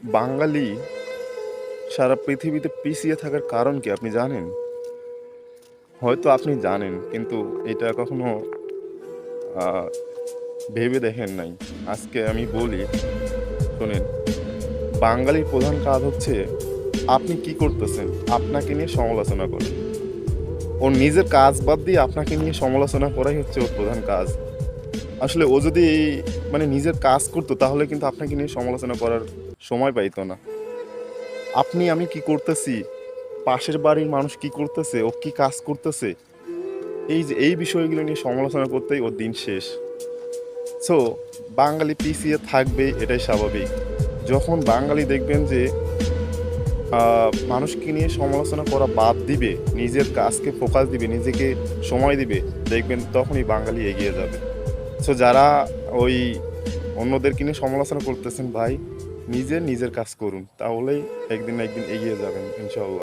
বাঙালি সারা পৃথিবীতে পিছিয়ে থাকার কারণ কি আপনি জানেন? হয়তো আপনি জানেন কিন্তু এটা কখনো আ ভেবে দেখেন নাই। আজকে আমি বলি শোনেন, বাঙালির প্রধান কাজ হচ্ছে আপনি কি করতেছেন? আপনাকে নিয়ে সমালোচনা করা। ওর নিজের কাজ বাদ দিয়ে আপনাকে নিয়ে সমালোচনা করাই হচ্ছে ওর প্রধান কাজ। আসলে ও যদি মানে নিজের কাজ করতো তাহলে কিন্তু আপনাকে নিয়ে সমালোচনা করার সময় পাইতো না। আপনি আমি কি করতেছি, পাশের বাড়ির মানুষ কি করতেছে, ও কি কাজ করতেছে, এই যে এই বিষয়গুলো নিয়ে সমালোচনা করতেই ওর দিন শেষ। সো বাঙালি পিছিয়ে থাকবেই, এটাই স্বাভাবিক। যখন বাঙালি দেখবেন যে মানুষকে নিয়ে সমালোচনা করা বাদ দিবে, নিজের কাজকে ফোকাস দিবে, নিজেকে সময় দিবে, দেখবেন তখনই বাঙালি এগিয়ে যাবে। সো যারা ওই অন্যদেরকে নিয়ে সমালোচনা করতেছেন ভাই, নিজের কাজ করুন। তাহলেই একদিন না একদিন এগিয়ে যাবেন ইনশাআল্লাহ।